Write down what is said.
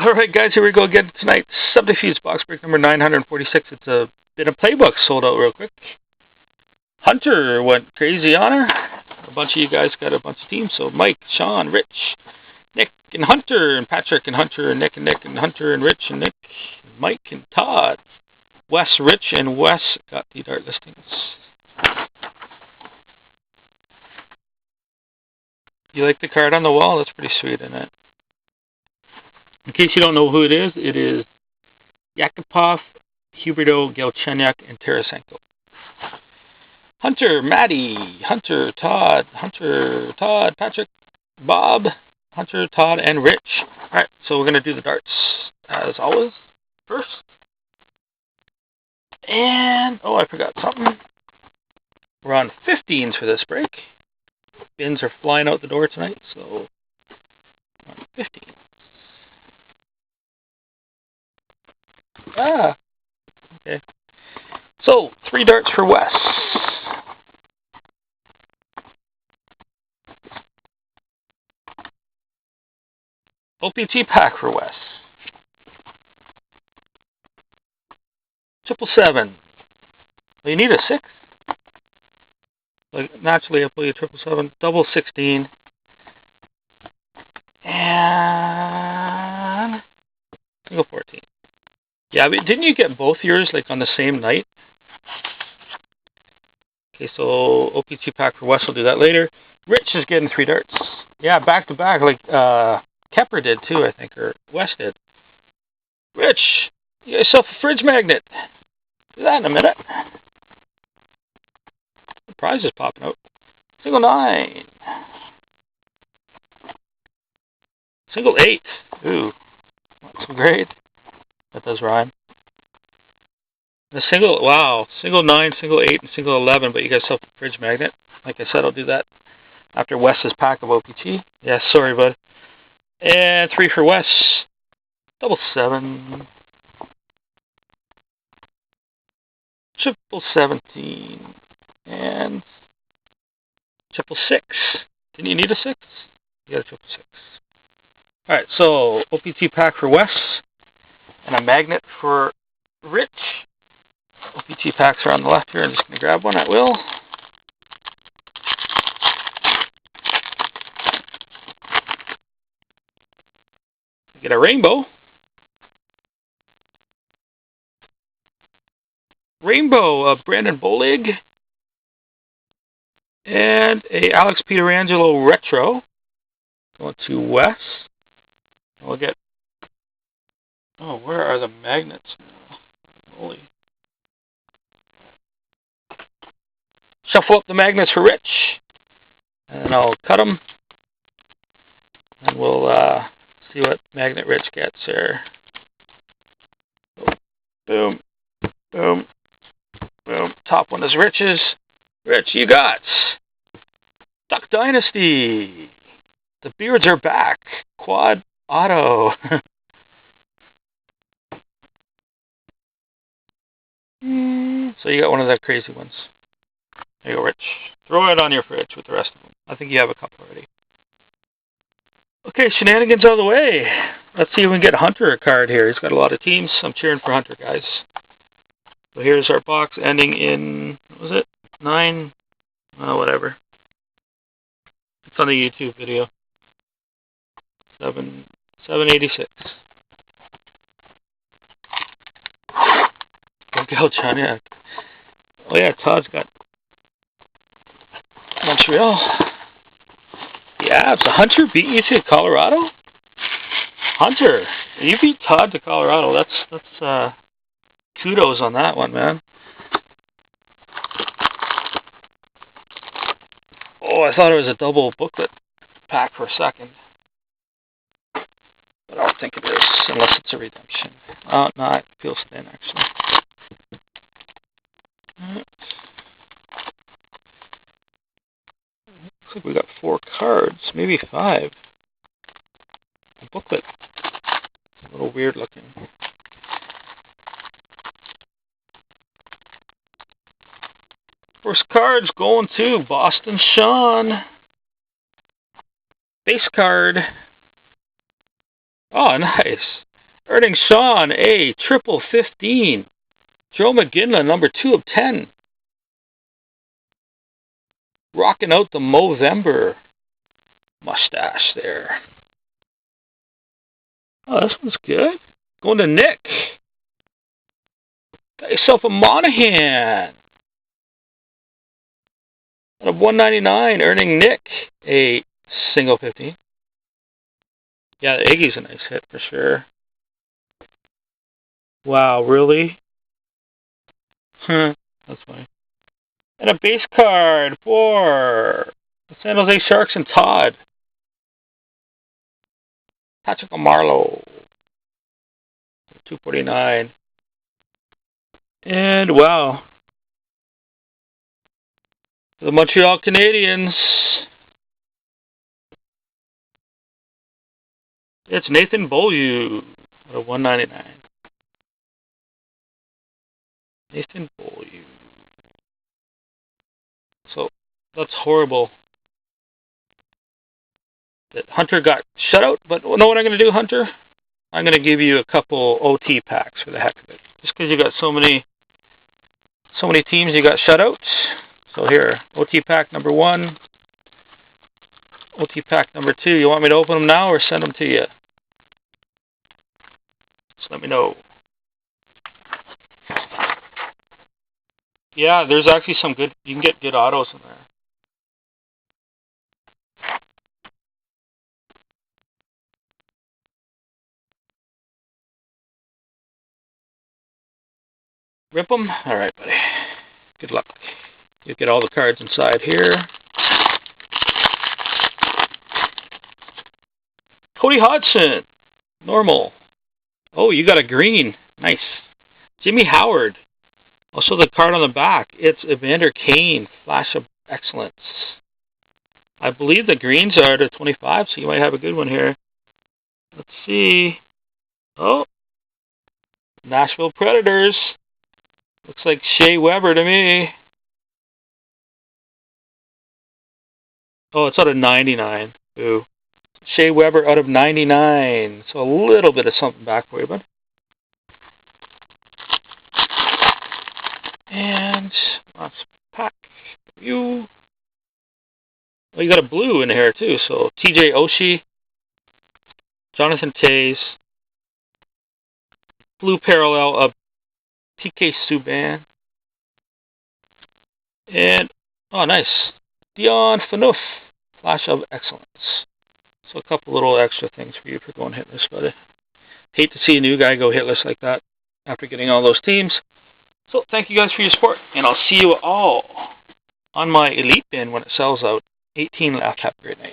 Alright guys, here we go again tonight. Subterfuge box break number 946. It's a bit of Playbook sold out real quick. Hunter went crazy on her. A bunch of you guys got a bunch of teams. So Mike, Sean, Rich, Nick, and Hunter, and Patrick, and Hunter, and Nick, and Hunter, and Rich, and Nick, and Mike, and Todd. Wes, Rich, and Wes got the dart listings. You like the card on the wall? That's pretty sweet, isn't it? In case you don't know who it is Yakupov, Huberto, Galchenyuk, and Tarasenko. Hunter, Maddie, Hunter, Todd, Patrick, Bob, Hunter, Todd, and Rich. Alright, so we're going to do the darts as always first. And, oh, I forgot something. We're on 15s for this break. Bins are flying out the door tonight, so we're on 15. Okay. So, 3 darts for Wes. OPT pack for Wes. 777. Well, you need a 6. Like, naturally, I'll play a 777. Double 16. And single 14. Yeah, but didn't you get both yours like on the same night? Okay, so OPT pack for Wes will do that later. Rich is getting 3 darts. Yeah, back to back, like Kepper did too, I think, or Wes did. Rich, you got yourself a fridge magnet. Do that in a minute. The prize is popping out. Single 9. Single 8. Ooh, that's great. That does rhyme. The single, wow, single 9, single 8, and single 11, but you got yourself a fridge magnet. Like I said, I'll do that after Wes's pack of OPT. Yeah, sorry, bud. And 3 for Wes. Double 7. 17. And 6. Didn't you need a 6? You got a 6. Alright, so OPT pack for Wes. And a magnet for Rich. OPT packs are on the left here. I'm just going to grab one at will. Get a rainbow. Rainbow of Brandon Bolig. And a Alex Pietrangelo retro. Going to Wes. And we'll get... Oh, where are the magnets now? Holy. Shuffle up the magnets for Rich. And I'll cut them. And we'll see what magnet Rich gets here. Boom. Boom. Boom. Top one is Rich's. Rich, you got Duck Dynasty. The Beards are back. Quad auto. So you got one of the crazy ones. There you go, Rich. Throw it on your fridge with the rest of them. I think you have a couple already. Okay, shenanigans out of the way. Let's see if we can get Hunter a card here. He's got a lot of teams. I'm cheering for Hunter, guys. So here's our box ending in, what was it? 9? Whatever. It's on the YouTube video. 786. Galchenyuk. Oh yeah, Todd's got Montreal. The Avs. Hunter beat you to Colorado? Hunter, you beat Todd to Colorado. That's kudos on that one, man. Oh, I thought it was a double booklet pack for a second. But I don't think it is, unless it's a redemption. Oh, no, it feels thin, actually. Looks like we got 4 cards, maybe 5. The booklet, a little weird looking. First card's going to Boston Sean. Base card. Oh, nice. Earning Sean, a triple 15. Joe McGinley, number 2 of 10. Rocking out the Movember mustache there. Oh, this one's good. Going to Nick. Got yourself a Monahan. Out of 199, earning Nick a single 15. Yeah, the Iggy's a nice hit for sure. Wow, really? That's funny. And a base card for the San Jose Sharks and Todd. Patrick Marleau. 249. And wow. The Montreal Canadiens. It's Nathan Beaulieu out of 199. Nathan Beaulieu. So that's horrible that Hunter got shut out. But know what I'm going to do, Hunter? I'm going to give you a couple OT packs for the heck of it. Just because you got so many teams you got shut out. So here, OT pack number 1. OT pack number 2. You want me to open them now or send them to you? Just let me know. Yeah, there's actually some good, you can get good autos in there. Rip them? Alright, buddy. Good luck. You get all the cards inside here. Cody Hodgson. Normal. Oh, you got a green. Nice. Jimmy Howard. Also the card on the back. It's Evander Kane. Flash of Excellence. I believe the greens are to 25, so you might have a good one here. Let's see. Oh. Nashville Predators. Looks like Shea Weber to me. Oh, it's out of 99. Ooh. Shea Weber out of 99. So a little bit of something back for you, bud. And last pack for you. Oh, you got a blue in here too. So TJ Oshie, Jonathan Toews, blue parallel of PK Subban, and oh, nice, Dion Phaneuf, Flash of Excellence. So a couple little extra things for you for going hitless, buddy. Hate to see a new guy go hitless like that after getting all those teams. So thank you guys for your support, and I'll see you all on my Elite bin when it sells out. 18 left. Have a great night.